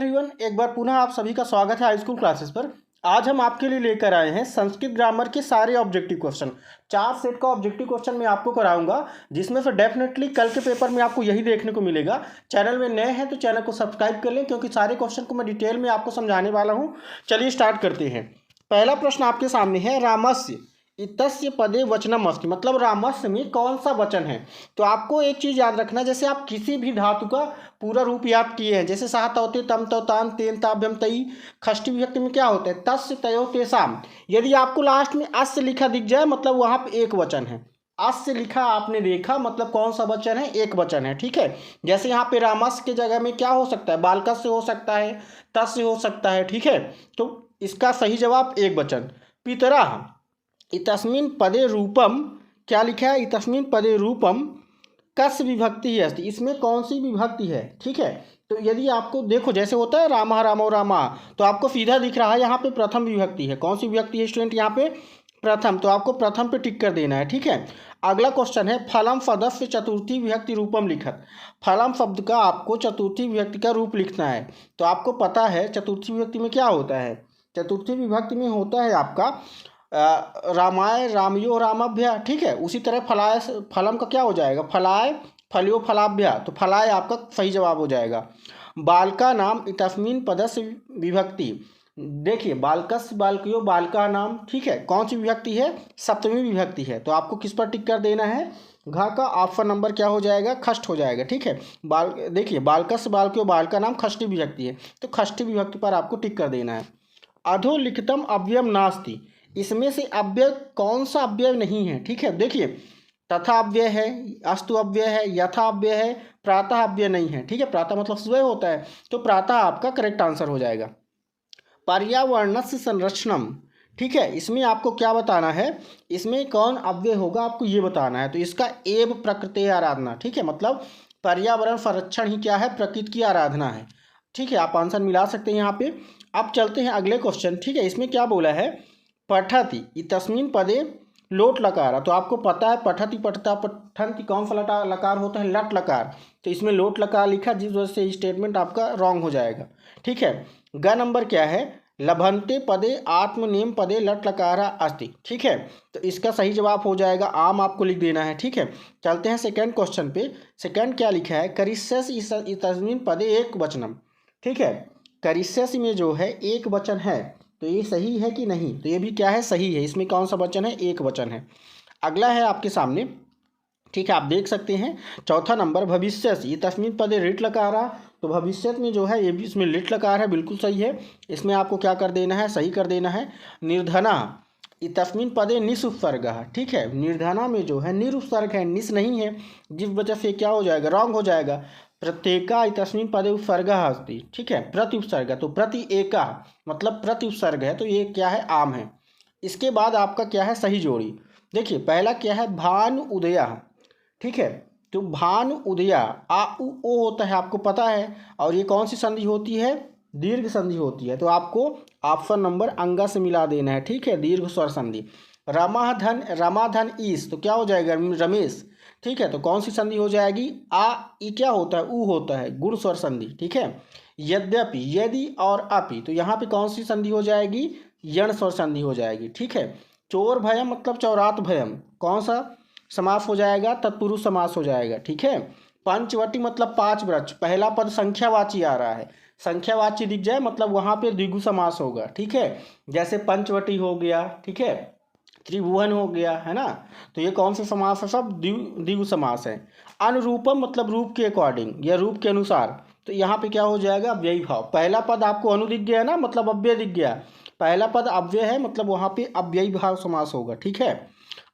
Everyone, एक बार पुनः आप सभी का स्वागत है हाई स्कूल क्लासेस पर। आज हम आपके लिए लेकर आए हैं संस्कृत ग्रामर के सारे ऑब्जेक्टिव क्वेश्चन। 4 सेट का ऑब्जेक्टिव क्वेश्चन मैं आपको कराऊंगा, जिसमें से डेफिनेटली कल के पेपर में आपको यही देखने को मिलेगा। चैनल में नए हैं तो चैनल को सब्सक्राइब कर लें, क्योंकि सारे क्वेश्चन को मैं डिटेल में आपको समझाने वाला हूँ। चलिए स्टार्ट करते हैं। पहला प्रश्न आपके सामने है, रामस्य इतस्य पदे वचनम अस्ति, मतलब रामस्य में कौन सा वचन है। तो आपको एक चीज़ याद रखना, जैसे आप किसी भी धातु का पूरा रूप याद किए हैं, जैसे सह तौते तम तौ तान तेन ताभ्यम तई, षष्ठी विभक्ति में क्या होता है, तस्य तयो तेषाम। यदि आपको लास्ट में अस्य लिखा दिख जाए, मतलब वहाँ पे एक वचन है। अस्य लिखा आपने देखा, मतलब कौन सा वचन है, एक वचन है। ठीक है, जैसे यहाँ पे रामस्य के जगह में क्या हो सकता है, बालकस्य हो सकता है, तस्य हो सकता है। ठीक है, तो इसका सही जवाब एक वचन। पितरा इतस्मिन् पदे रूपम, क्या लिखा है, इतस्मिन् पदे रूपम कस्य विभक्ति है अस्ति, इसमें कौन सी विभक्ति है। ठीक है, तो यदि आपको देखो जैसे होता है रामा रामो रामा, तो आपको सीधा दिख रहा है यहाँ पे प्रथम विभक्ति है। कौन सी विभक्ति है स्टूडेंट, यहाँ पे प्रथम, तो आपको प्रथम पे टिक कर देना है। ठीक है, अगला क्वेश्चन है, फलम पदस्य चतुर्थी विभक्ति रूपम लिखत। फलम शब्द का आपको चतुर्थी विभक्ति का रूप लिखना है। तो आपको पता है चतुर्थी विभक्ति में क्या होता है, चतुर्थी विभक्ति में होता है आपका रामाय रामयो रामाभ्या। ठीक है, उसी तरह फलाय फलम का क्या हो जाएगा, फलाय फलियो फलाभ्या, तो फलाय आपका सही जवाब हो जाएगा। बालका नाम इतस्मिन् पदस्य विभक्ति, देखिए बालकस्य बालकयो बालका नाम। ठीक है, कौन सी विभक्ति है, सप्तमी विभक्ति है। तो आपको किस पर टिक कर देना है, घा का ऑप्शन नंबर क्या हो जाएगा, खष्ट हो जाएगा। ठीक है, देखिए बालकस्य बालकयो बालका नाम खष्टी विभक्ति है, तो खष्टी विभक्ति पर आपको टिक कर देना है। अधोलिखितम अव्ययम नास्ति, इसमें से अव्यय कौन सा अव्यय नहीं है। ठीक है, देखिए तथा अव्यय है, अस्तु अव्यय है, यथा अव्यय है, प्रातः अव्यय नहीं है। ठीक है, प्रातः मतलब सुबह होता है, तो प्रातः आपका करेक्ट आंसर हो जाएगा। पर्यावरणस्य संरक्षणम, ठीक है, इसमें आपको क्या बताना है, इसमें कौन अव्यय होगा आपको ये बताना है। तो इसका एव प्रकृति आराधना। ठीक है, मतलब पर्यावरण संरक्षण ही क्या है, प्रकृति की आराधना है। ठीक है, आप आंसर मिला सकते हैं यहाँ पे। अब चलते हैं अगले क्वेश्चन। ठीक है, इसमें क्या बोला है, पठति इतस्मिन् पदे लोट लकार, तो आपको पता है पठति पठता पठन्ति कौन सा लकार होता है, लट लकार। तो इसमें लोट लकार लिखा, जिस वजह से स्टेटमेंट आपका रॉन्ग हो जाएगा। ठीक है, ग नंबर क्या है, लभन्ते पदे आत्मनेम पदे लट लकारा अस्ति। ठीक है, तो इसका सही जवाब हो जाएगा आम, आपको लिख देना है। ठीक है, चलते हैं सेकेंड क्वेश्चन पे। सेकेंड क्या लिखा है, करिष्यसि इतस्मिन् पदे एक वचनम। ठीक है, करिष्यसि में जो है एक वचन है, तो ये सही है कि नहीं, तो ये भी क्या है, सही है। इसमें कौन सा वचन है, एक वचन है। अगला है आपके सामने। ठीक है, आप देख सकते हैं चौथा नंबर, भविष्यसि तस्मिन् पदे लिट लकारा, तो भविष्य में जो है ये भी इसमें लिट लकार है, बिल्कुल सही है। इसमें आपको क्या कर देना है, सही कर देना है। निर्धना तस्मिन् पदे निस उपसर्ग। ठीक है, निर्धना में जो है निरुपसर्ग है, निस नहीं है, जिस वजह से क्या हो जाएगा, रॉन्ग हो जाएगा। प्रत्येका इतस्मिन् पदे उपसर्ग अस्ति। ठीक है, प्रति उपसर्ग, तो प्रति एका मतलब प्रति उपसर्ग है, तो ये क्या है, आम है। इसके बाद आपका क्या है, सही जोड़ी। देखिए पहला क्या है, भानु उदया। ठीक है, तो भानु उदया आ उ ओ होता है, आपको पता है, और ये कौन सी संधि होती है, दीर्घ संधि होती है। तो आपको ऑप्शन नंबर अंगा से मिला देना है। ठीक है, दीर्घ स्वर संधि। रमाधन ईस, तो क्या हो जाएगा, रमेश। ठीक है, तो कौन सी संधि हो जाएगी, आ ई क्या होता है, ऊ होता है, गुण स्वर संधि। ठीक है, यद्यपि यदि और अपि, तो यहाँ पे कौन सी संधि हो जाएगी, यण स्वर संधि हो जाएगी। ठीक है, चोर भयम मतलब चौरात भयम, कौन सा समास हो जाएगा, तत्पुरुष समास हो जाएगा। ठीक है, पंचवटी मतलब 5 वृक्ष, पहला पद संख्यावाची आ रहा है, संख्यावाची दिख जाए मतलब वहाँ पे द्विगु समास होगा। ठीक है, जैसे पंचवटी हो गया, ठीक है, त्रिभुवन हो गया, है ना, तो ये कौन सा समास है, सब द्विगु समास है। अनुरूपम मतलब रूप के अकॉर्डिंग या रूप के अनुसार, तो यहाँ पे क्या हो जाएगा, अव्ययी भाव। पहला पद आपको अनु दिख गया ना, मतलब अव्यय दिख गया, पहला पद अव्यय है, मतलब वहाँ पे अव्ययी भाव समास होगा। ठीक है,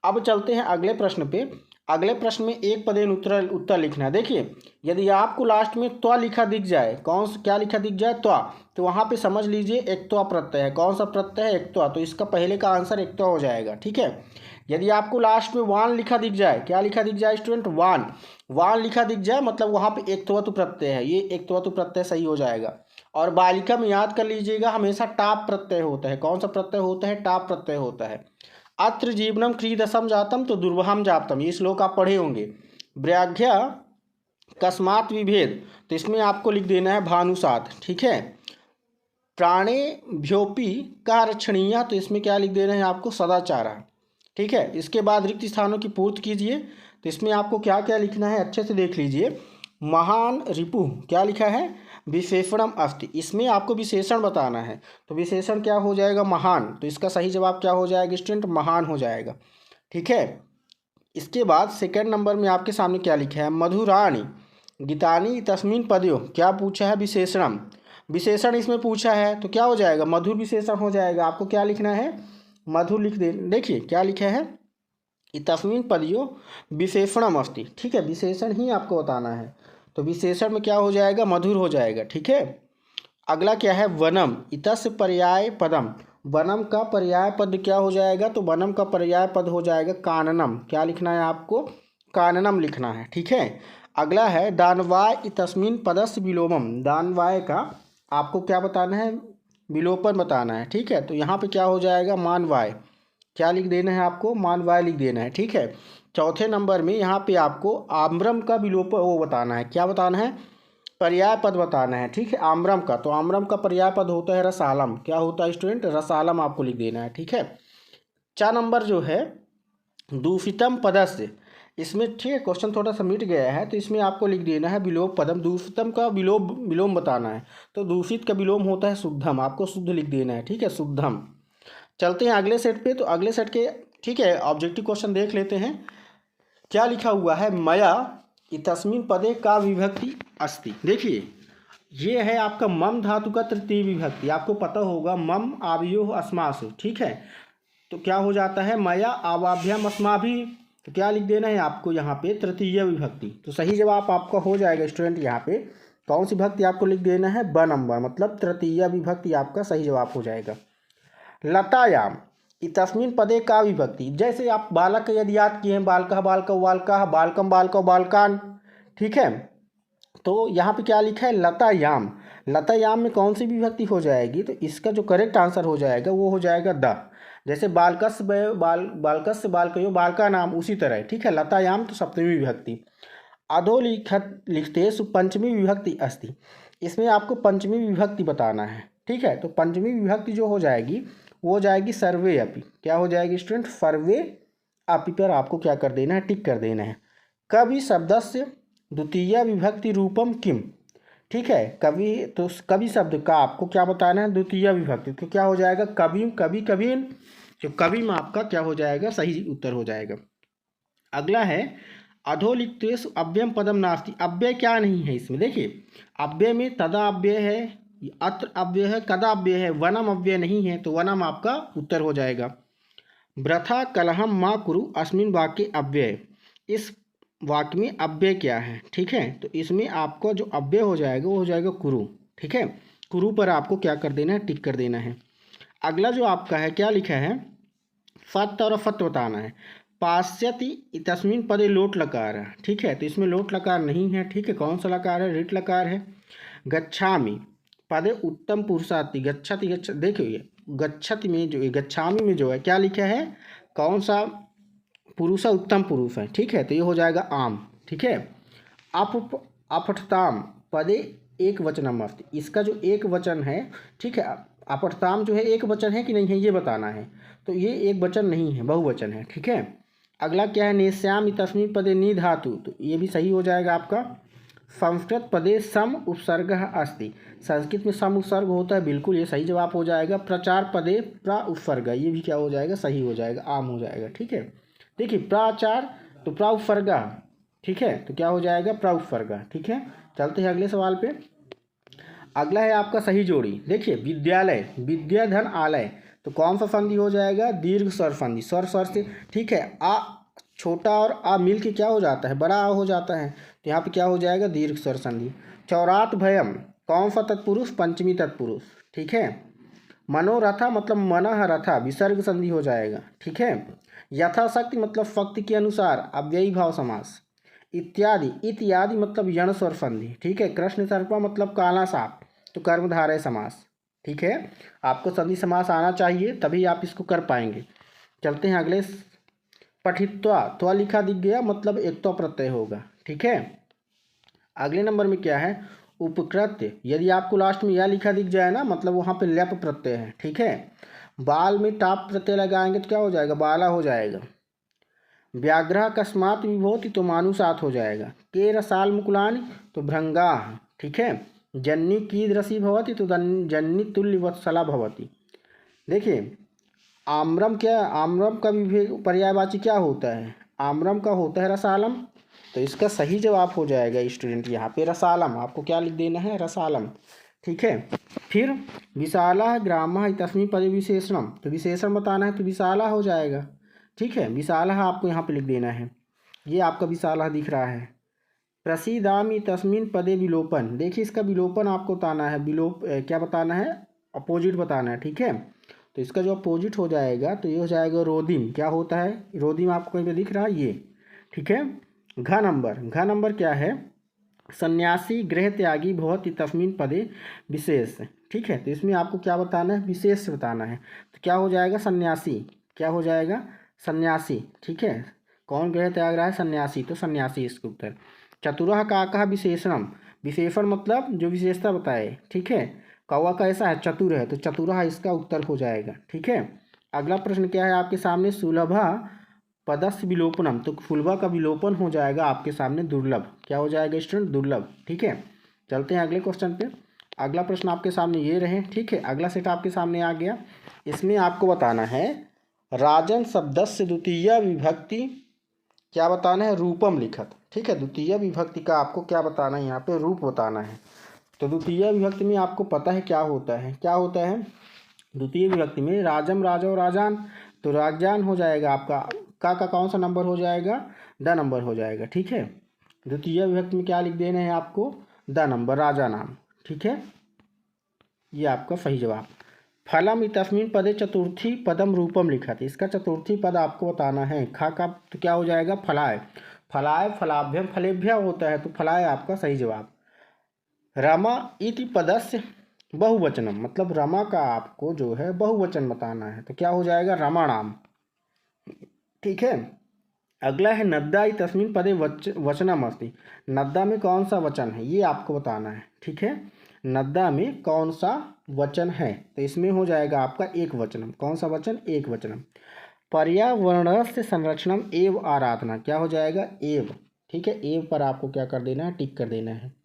अब चलते हैं अगले प्रश्न पे। अगले प्रश्न में एक पदेन उत्तर लिखना है। देखिए यदि आपको लास्ट में त्वा लिखा दिख जाए, क्या लिखा दिख जाए, त्वा, तो वहाँ पे समझ लीजिए एक त्वा प्रत्यय है। कौन सा प्रत्यय है, एक त्वा, तो इसका पहले का आंसर एक त्वा हो जाएगा। ठीक है, यदि आपको लास्ट में वान लिखा दिख जाए, क्या लिखा दिख जाए स्टूडेंट, वान लिखा दिख जाए, मतलब वहाँ पे एक त्वतु प्रत्यय है, ये एक त्वतु प्रत्यय सही हो जाएगा। और बालिका में याद कर लीजिएगा हमेशा टाप प्रत्यय होता है। कौन सा प्रत्यय होता है, टाप प्रत्यय होता है। अत्र जीवनम क्रीदसम जातम, तो दुर्वहम जातम, ये श्लोक आप पढ़े होंगे। व्याघ्या कस्मात् विभेद, तो इसमें आपको लिख देना है भानुसात। ठीक है, प्राणेभ्योपि का रक्षणीय, तो इसमें क्या लिख दे रहे हैं आपको, सदाचार। ठीक है, इसके बाद रिक्त स्थानों की पूर्ति कीजिए। तो इसमें आपको क्या क्या लिखना है अच्छे से देख लीजिए। महान रिपु क्या लिखा है, विशेषणम अस्ति, इसमें आपको विशेषण बताना है। तो विशेषण क्या हो जाएगा, महान। तो इसका सही जवाब क्या हो जाएगा स्टूडेंट, महान हो जाएगा। ठीक है, इसके बाद सेकंड नंबर में आपके सामने क्या लिखा है, मधुराणी गीतानी तस्मिन पदयो, क्या पूछा है, विशेषणम। विशेषण इसमें पूछा है तो क्या हो जाएगा, मधुर विशेषण हो जाएगा। आपको क्या लिखना है, मधुर लिख दे। देखिए क्या लिखा है, तस्मिन पदयो विशेषणम अस्ति। ठीक है, विशेषण ही आपको बताना है। तो विशेषण में क्या हो जाएगा, मधुर हो जाएगा। ठीक है, अगला क्या है, वनम इतस्य पर्याय पदम, वनम का पर्याय पद क्या हो जाएगा, तो वनम का पर्याय पद हो जाएगा काननम। क्या लिखना है आपको, काननम लिखना है। ठीक है, अगला है दानवाय इतस्मिन पदस्य विलोमम, दानवाय का आपको क्या बताना है, विलोपन बताना है। ठीक है, तो यहाँ पे क्या हो जाएगा, मानवाय, क्या लिख देना है आपको, मानवाय लिख देना है। ठीक है, चौथे नंबर में यहाँ पे आपको आम्रम का विलोप वो बताना है, क्या बताना है, पर्याय पद बताना है। ठीक है, आम्रम का, तो आम्रम का पर्याय पद होता है रसालम। क्या होता है स्टूडेंट, रसालम आपको लिख देना है। ठीक है, 4 नंबर जो है दूषितम पदस्य, इसमें ठीक है क्वेश्चन थोड़ा सा मिट गया है, तो इसमें आपको लिख देना है विलोम पदम, दूषितम का विलोम बताना है। तो दूषित का विलोम होता है शुद्धम, आपको शुद्ध लिख देना है। ठीक है, शुद्धम। चलते हैं अगले सेट पे, तो अगले सेट के ठीक है ऑब्जेक्टिव क्वेश्चन देख लेते हैं। क्या लिखा हुआ है, मया इतस्मिन पदे का विभक्ति अस्ति। देखिए ये है आपका मम धातु का तृतीय विभक्ति, आपको पता होगा मम आव्योह अस्मासु। ठीक है, तो क्या हो जाता है, मया आवाभ्याम अस्माभि, तो क्या लिख देना है आपको यहाँ पे, तृतीय विभक्ति। तो सही जवाब आपका हो जाएगा स्टूडेंट, यहाँ पे कौन सी विभक्ति आपको लिख देना है, ब नंबर, मतलब तृतीय विभक्ति आपका सही जवाब हो जाएगा। लतायाम इतस्मिन पदे का विभक्ति, जैसे आप बालक यदि याद किए हैं, बालकः बालकौ बालकाः, बालकम बालकौ बालकान। ठीक है, तो यहाँ पे क्या लिखा है, लतायाम, लतायाम में कौन सी विभक्ति हो जाएगी, तो इसका जो करेक्ट आंसर हो जाएगा वो हो जाएगा द। जैसे बालकस्य बालकस्य बालकयो बालका नाम, उसी तरह। ठीक है, लतायाम तो सप्तमी विभक्ति। अधोलिखत लिखतेषु पंचमी विभक्ति अस्ति, इसमें आपको पंचमी विभक्ति बताना है। ठीक है, तो पंचमी विभक्ति जो हो जाएगी वो हो जाएगी सर्वे अपि। क्या हो जाएगी स्टूडेंट, सर्वे अपि पर आपको क्या कर देना है, टिक कर देना है। कवि शब्दस्य द्वितीय विभक्ति रूपम किम। ठीक है, कवि, तो कवि शब्द का आपको क्या बताना है, द्वितीय विभक्ति, तो क्या हो जाएगा, कवि कवि कवीन, जो कवि में आपका क्या हो जाएगा, सही उत्तर हो जाएगा। अगला है अधोलिखतेषु अव्ययम पदम नास्ति, अव्यय क्या नहीं है इसमें। देखिए अव्यय में तदा अव्यय है, अत्र अव्यय है, कदा अव्यय है, वनम अव्यय नहीं है, तो वनम आपका उत्तर हो जाएगा। वृथा कलहम माँ कुरु अस्मिन वाक्य अव्यय, इस वाक्य में अव्यय क्या है। ठीक है, तो इसमें आपको जो अव्यय हो जाएगा वो हो जाएगा कुरु। ठीक है, कुरु पर आपको क्या कर देना है, टिक कर देना है। अगला जो आपका है क्या लिखा है, फत और फत बताना है। पास्यति तस्मिन पदे लोट लकार है। ठीक है, तो इसमें लोट लकार नहीं है। ठीक है, कौन सा लकार है, ऋट लकार है। गच्छामि पदे उत्तम पुरुषार्थी, गच्छति देखिए गच्छति में जो गच्छामि में जो है क्या लिखा है, कौन सा पुरुष है, उत्तम पुरुष है। ठीक है, तो ये हो जाएगा आम। ठीक है, अपठताम पदे एक वचनम अस्ति, इसका जो एक वचन है, ठीक है, अपठताम जो है एक वचन है कि नहीं है ये बताना है, तो ये एक वचन नहीं है, बहुवचन है। ठीक है, अगला क्या है, नेश्याम तस्मिन पदे नी धातु, तो ये भी सही हो जाएगा आपका। संस्कृत पदे सम उपसर्ग अस्ति, संस्कृत में सम उपसर्ग होता है, बिल्कुल ये सही जवाब हो जाएगा। प्रचार पदे प्रा उपसर्ग, ये भी क्या हो जाएगा, सही हो जाएगा, आम हो जाएगा। ठीक है, देखिए प्राचार तो प्रा उपसर्ग। ठीक है, तो क्या हो जाएगा, प्रा उपसर्ग। ठीक है, चलते हैं अगले सवाल पे। अगला है आपका सही जोड़ी। देखिए विद्यालय विद्याधन आलय, तो कौन सा संधि हो जाएगा, दीर्घ स्वर संधि, स्वर स्वर से। ठीक है, आ छोटा और आ मिल के क्या हो जाता है, बड़ा आ हो जाता है, तो यहाँ पे क्या हो जाएगा, दीर्घ स्वर संधि। चौरात भयम कौन सा तत्पुरुष, पंचमी तत्पुरुष। ठीक है, मनोरथा मतलब मनः रथा, विसर्ग संधि हो जाएगा। ठीक है, यथाशक्ति मतलब शक्ति के अनुसार, अव्ययी भाव समास। इत्यादि इत्यादि मतलब यण स्वर संधि। ठीक है, कृष्ण सर्पा मतलब काला सांप, तो कर्मधारय समास। ठीक है, आपको संधि समास आना चाहिए तभी आप इसको कर पाएंगे। चलते हैं अगले। पठित्वा, त्वा लिखा दिख गया मतलब एक तो प्रत्यय होगा। ठीक है, अगले नंबर में क्या है, उपकृत, यदि आपको लास्ट में यह लिखा दिख जाए ना, मतलब वहाँ पे लेप प्रत्यय है, ठीक है। बाल में टाप प्रत्यय लगाएंगे तो क्या हो जाएगा, बाला हो जाएगा। व्याघ्र अकस्मात विभोति तो मानुषात हो जाएगा। के रसाल मुकुलानि तो भृंगा, ठीक है। जन्नी कीदृशी भवति तो जन्नी तुल्य वत्सला भवति। देखिए आम्रम क्या, आम्रम का पर्यायवाची क्या होता है, आम्रम का होता है रसालम, तो इसका सही जवाब हो जाएगा स्टूडेंट यहाँ पे रसालम। आपको क्या लिख देना है, रसालम, ठीक है। फिर विशाला ग्राम तस्मीन पद विशेषणम, तो विशेषण बताना है तो विशाला हो जाएगा, ठीक है। विशाला आपको यहाँ पे लिख देना है, ये आपका विशाला दिख रहा है। प्रसीदामी तस्मीन पदे विलोपन, देखिए इसका विलोपन आपको बताना है, विलोप क्या बताना है, अपोजिट बताना है, ठीक है। तो इसका जो अपोजिट हो जाएगा तो ये हो जाएगा रोदिम, क्या होता है रोदिम, आपको कहीं पे दिख रहा है ये, ठीक है। घ नंबर क्या है, सन्यासी गृह त्यागी भवति तस्मीन पदे विशेष, ठीक है। तो इसमें आपको क्या बताना है, विशेष बताना है, तो क्या हो जाएगा सन्यासी, क्या हो जाएगा सन्यासी, ठीक है। कौन गृह त्याग रहा है, सन्यासी, तो सन्यासी इसके उत्तर। चतुरः काकः विशेषणम, विशेषण मतलब जो विशेषता बताए, ठीक है। कौवा कैसा है, चतुर है, तो चतुरः इसका उत्तर हो जाएगा, ठीक है। अगला प्रश्न क्या है आपके सामने, सुलभा पदस्य विलोपनम, तो सुलभा का विलोपन हो जाएगा आपके सामने दुर्लभ, क्या हो जाएगा स्टूडेंट, दुर्लभ, ठीक है। चलते हैं अगले क्वेश्चन पे। अगला प्रश्न आपके सामने ये रहे, ठीक है। अगला सेट आपके सामने आ गया, इसमें आपको बताना है राजन शब्दस्य द्वितीय विभक्ति, क्या बताना है, रूपम लिखत, ठीक है। द्वितीय विभक्ति का आपको क्या बताना है, यहाँ पे रूप बताना है। तो द्वितीय विभक्ति में आपको पता है क्या होता है, क्या होता है द्वितीय विभक्ति में, राजम राजो राजान, तो राजान हो जाएगा आपका, का कौन सा नंबर हो जाएगा, द नंबर हो जाएगा, ठीक है। द्वितीय विभक्ति में क्या लिख देना है आपको, द नंबर, राजा नाम, ठीक है। ये आपका सही जवाब। फलम इतस्मिन पदे चतुर्थी पदम रूपम लिखा था, इसका चतुर्थी पद आपको बताना है, खा का तो क्या हो जाएगा, फलाय, फलाय फलाभ्यम फलेभ्य होता है, तो फलाय आपका सही जवाब। रमा इति पदस्य बहुवचनम, मतलब रमा का आपको जो है बहुवचन बताना है, तो क्या हो जाएगा रमाणाम, ठीक है। अगला है नद्दा तस्मिन पदे वचनम अस्ति, नद्दा में कौन सा वचन है ये आपको बताना है, ठीक है। नद्दा में कौन सा वचन है, तो इसमें हो जाएगा आपका एक वचनम, कौन सा वचन, एक वचनम। पर्यावरण से संरक्षणम एव आराधना, क्या हो जाएगा एव, ठीक है। एव पर आपको क्या कर देना है, टिक कर देना है।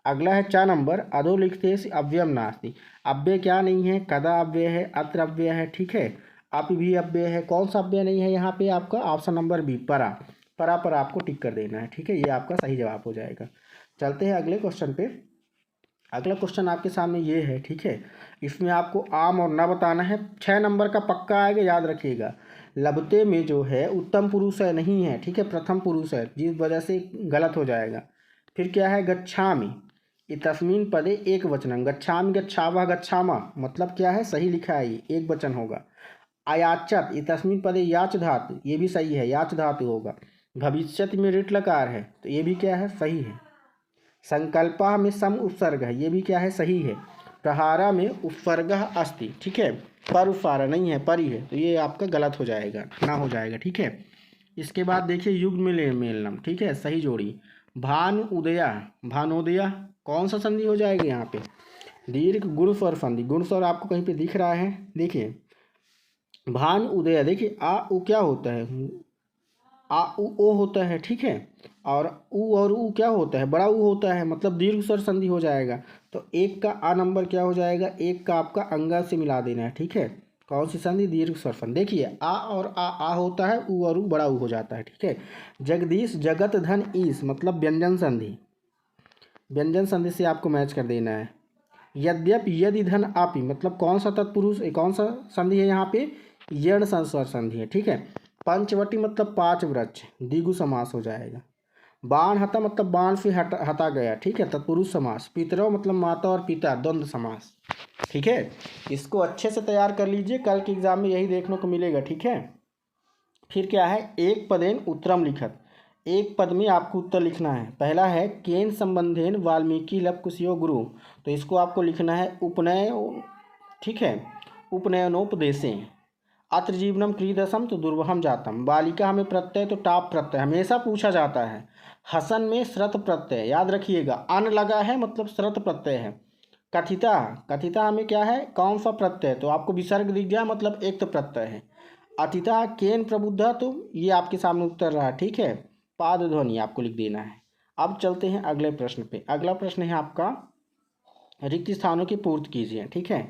अगला है 4 नंबर, अधोलिखिते अव्ययम नास्ति, अव्यय क्या नहीं है, कदा अव्यय है, अत्र अव्यय है, ठीक है। अप भी अव्यय है, कौन सा अव्यय नहीं है यहाँ पे आपका, ऑप्शन नंबर बी परा, परा पर आपको टिक कर देना है, ठीक है। ये आपका सही जवाब हो जाएगा। चलते हैं अगले क्वेश्चन पे। अगला क्वेश्चन आपके सामने ये है, ठीक है। इसमें आपको आम और न बताना है, 6 नंबर का पक्का आएगा, याद रखिएगा। लभते में जो है उत्तम पुरुष है नहीं है, ठीक है, प्रथम पुरुष है, जिस वजह से गलत हो जाएगा। फिर क्या है गच्छामि इतस्मिन पदे एक वचनम, गच्छामि गच्छावः गच्छामा, मतलब क्या है सही लिखा है, ये एक वचन होगा। अयाचत इतस्मिन पदे याच धातु, ये भी सही है, याच धातु होगा। भविष्यत में ऋट लकार है, तो ये भी क्या है सही है। संकल्पः में सम उपसर्ग है, ये भी क्या है सही है। प्रहारा में उपसर्ग अस्ति, ठीक है, पर उपसारा नहीं है, पर ही है, तो ये आपका गलत हो जाएगा, ना हो जाएगा, ठीक है। इसके बाद देखिए युग्म में मेलनम, ठीक है, सही जोड़ी। भानु उदया, भानोदया, कौन सा संधि हो जाएगा यहाँ पे, दीर्घ गुण स्वर संधि, गुण स्वर आपको कहीं पे दिख रहा है, देखिए भान उदय, देखिए आ उ क्या होता है, आ उ ओ होता है, ठीक है। और उ क्या होता है, बड़ा उ होता है, मतलब दीर्घ स्वर संधि हो जाएगा। तो एक का आ नंबर क्या हो जाएगा, एक का आपका अंगा से मिला देना है, ठीक है। कौन सी संधि, दीर्घ स्वर संधि। देखिए आ और आ होता है, उ और उ बड़ा उ हो जाता है, ठीक है। जगदीश जगत धन ईस, मतलब व्यंजन संधि, व्यंजन संधि से आपको मैच कर देना है। यद्यपि यदि धन आपी, मतलब कौन सा तत्पुरुष, कौन सा संधि है यहाँ पे, यण संस्वर संधि है, ठीक है। पंचवटी मतलब 5 वृक्ष, द्विगु समास हो जाएगा। बाण हता मतलब बाण से हटा गया, ठीक है, तत्पुरुष समास। पितरव मतलब माता और पिता, द्वंद्व समास, ठीक है। इसको अच्छे से तैयार कर लीजिए, कल के एग्जाम में यही देखने को मिलेगा, ठीक है। फिर क्या है, एक पदेन उत्तरम लिखत, एक पद में आपको उत्तर लिखना है। पहला है केन संबंधेन वाल्मीकि लव कुशियो गुरु, तो इसको आपको लिखना है उपनय, ठीक है, उपनयनोपदेशें। अत्र जीवनम क्रीडसम तो दुर्वहम जातम। बालिका में प्रत्यय तो टाप प्रत्यय हमेशा पूछा जाता है। हसन में श्रत प्रत्यय, याद रखिएगा, अन लगा है मतलब श्रत प्रत्यय है। कथिता, कथिता में क्या है, कौन सा प्रत्यय, तो आपको विसर्ग दिख गया मतलब एक तो प्रत्यय है। अतिथा केन प्रबुद्धा, तो ये आपके सामने उत्तर रहा, ठीक है। पाद ध्वनि आपको लिख देना है। अब चलते हैं अगले प्रश्न पे। अगला प्रश्न है आपका रिक्त स्थानों की पूर्ति कीजिए, ठीक है।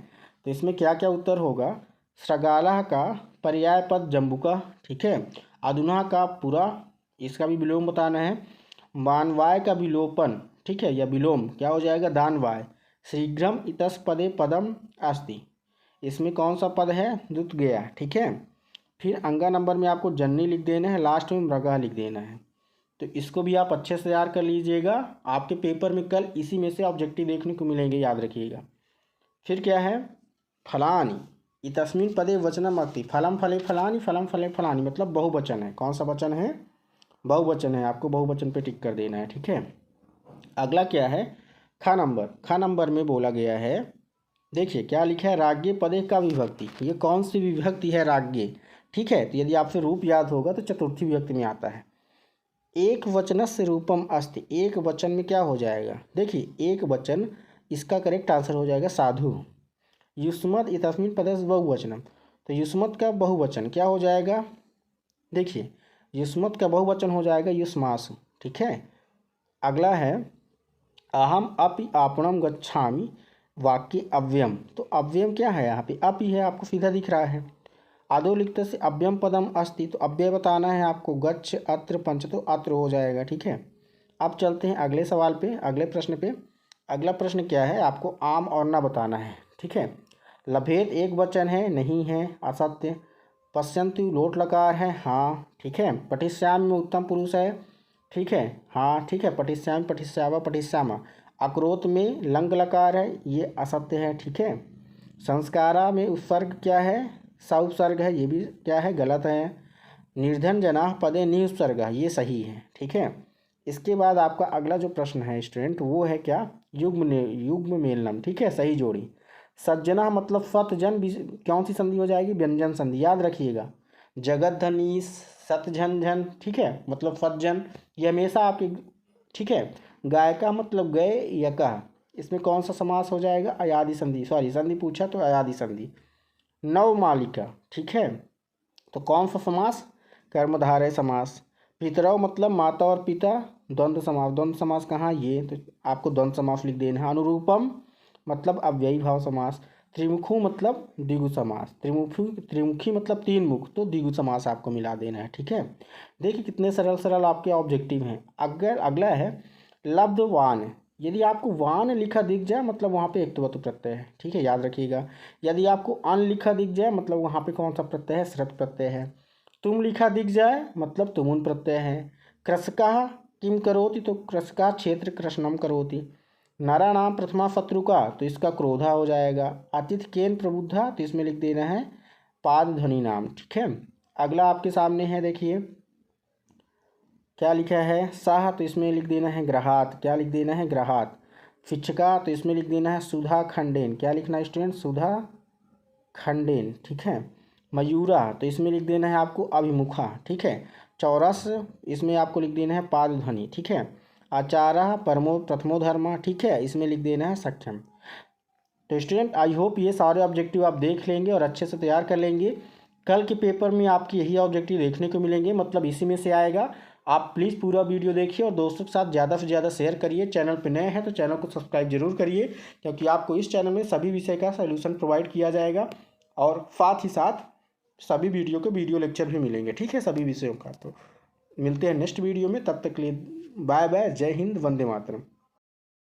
तो इसमें क्या क्या उत्तर होगा। सृगाला का पर्याय पद जम्बुका, ठीक है। अधुना का पुरा, इसका भी विलोम बताना है। मानवाय का विलोपन, ठीक है, या विलोम क्या हो जाएगा, दानवाय। शीघ्रम इतस पदे पदम अस्ति, इसमें कौन सा पद है, दुत गया, ठीक है। फिर अंगा नंबर में आपको जन्नी लिख देना है, लास्ट में मृगा लिख देना है। तो इसको भी आप अच्छे से तैयार कर लीजिएगा, आपके पेपर में कल इसी में से ऑब्जेक्टिव देखने को मिलेंगे, याद रखिएगा। फिर क्या है, फलानी इतस्मिन पदे वचनम अस्ति, फलम फले फलानी, फलम फले फलानी मतलब बहुवचन है। कौन सा वचन है, बहुवचन है, आपको बहुवचन पे टिक कर देना है, ठीक है। अगला क्या है, खा नंबर, खा नंबर में बोला गया है, देखिए क्या लिखा है, राज्ञ पदे का विभक्ति, ये कौन सी विभक्ति है, राज्ञ, ठीक है। तो यदि आपसे रूप याद होगा तो चतुर्थी विभक्ति में आता है। एक वचनस्य रूपम अस्ति, एक वचन में क्या हो जाएगा, देखिए एक वचन, इसका करेक्ट आंसर हो जाएगा साधु। युष्मत् इतस्मिन् पदस्य बहुवचनम, तो युष्मत् का बहुवचन क्या हो जाएगा, देखिए युष्मत् का बहुवचन हो जाएगा युष्मासु, ठीक है। अगला है अहम अपि आपणम गच्छामि, वाक्य अव्ययम, तो अव्ययम क्या है, यहाँ पे अपि है, आपको सीधा दिख रहा है। आदोलिक्त से अव्ययम पदम अस्ति, तो अव्यय बताना है आपको, गच्छ अत्र पंच, तो अत्र हो जाएगा, ठीक है। अब चलते हैं अगले सवाल पे, अगले प्रश्न पे। अगला प्रश्न क्या है, आपको आम और ना बताना है, ठीक है। लभेद एक वचन है, नहीं है, असत्य। पश्यन्तु लोट लकार है, हाँ, ठीक है। पठिष्यामि में उत्तम पुरुष है, ठीक है, हाँ, ठीक है। पठिष्यामि पठिष्यावा पठिष्यामा। अक्रोत में लंग लकार है, ये असत्य है, ठीक है। संस्कारा में उपसर्ग क्या है, सा उपसर्ग है, ये भी क्या है, गलत है। निर्धन जना पदे निउपसर्ग, ये सही है, ठीक है। इसके बाद आपका अगला जो प्रश्न है स्टूडेंट, वो है क्या, युग्म मेलनम, ठीक है, सही जोड़ी। सज्जना मतलब फतजन, कौन सी संधि हो जाएगी, व्यंजन संधि, याद रखिएगा। जगत धनी सतझन झन, ठीक है, मतलब फतजन, ये हमेशा आपके, ठीक है। गायका मतलब गए यका, इसमें कौन सा समास हो जाएगा, अयादि संधि, सॉरी संधि पूछा तो अयादि संधि। नवमालिका, ठीक है, तो कौन सा समास, कर्मधारय समास। पितरव मतलब माता और पिता, द्वंद्व समास, द्वंद्व समास कहाँ, ये तो आपको द्वंद्व समास लिख देना है। अनुरूपम मतलब अव्ययी भाव समास। त्रिमुखु मतलब द्विगु समास, त्रिमुखी मतलब तीन मुख, तो द्विगु समास आपको मिला देना है, ठीक है। देखिए कितने सरल सरल आपके ऑब्जेक्टिव हैं। अगला है लब्धवान, यदि आपको वान लिखा दिख जाए मतलब वहाँ पे एक तो प्रत्यय है, ठीक है, याद रखिएगा। यदि आपको अन लिखा दिख जाए मतलब वहाँ पे कौन सा प्रत्यय है, श्रत प्रत्यय है। तुम लिखा दिख जाए मतलब तुमुन प्रत्यय है। कृषका किम करोति, तो कृषका क्षेत्र कृष्णम करोति। नरा नाम प्रथमा शत्रुका, तो इसका क्रोधा हो जाएगा। अतिथि केन प्रबुद्धा, तो इसमें लिख देना है पाद ध्वनि नाम, ठीक है। अगला आपके सामने है, देखिए क्या लिखा है, साह, तो इसमें लिख देना है ग्रहात, क्या लिख देना है, ग्रहात। शिक्षका, तो इसमें लिख देना है सुधा खंडेन, क्या लिखना है स्टूडेंट, सुधा खंडेन, ठीक है। मयूरा, तो इसमें लिख देना है आपको अभिमुखा, ठीक है। चौरस, इसमें आपको लिख देना है पाद ध्वनि, ठीक है। आचारा प्रथमो धर्म, ठीक है, इसमें लिख देना है सक्षम। तो स्टूडेंट आई होप ये सारे ऑब्जेक्टिव आप देख लेंगे और अच्छे से तैयार कर लेंगे। कल के पेपर में आपकी यही ऑब्जेक्टिव देखने को मिलेंगे, मतलब इसी में से आएगा। आप प्लीज़ पूरा वीडियो देखिए और दोस्तों के साथ ज़्यादा से ज़्यादा शेयर करिए। चैनल पर नए हैं तो चैनल को सब्सक्राइब जरूर करिए, क्योंकि आपको इस चैनल में सभी विषय का सलूशन प्रोवाइड किया जाएगा और साथ ही साथ सभी वीडियो के वीडियो लेक्चर भी मिलेंगे, ठीक है, सभी विषयों का। तो मिलते हैं नेक्स्ट वीडियो में, तब तक के लिए बाय बाय, जय हिंद, वंदे मातरम।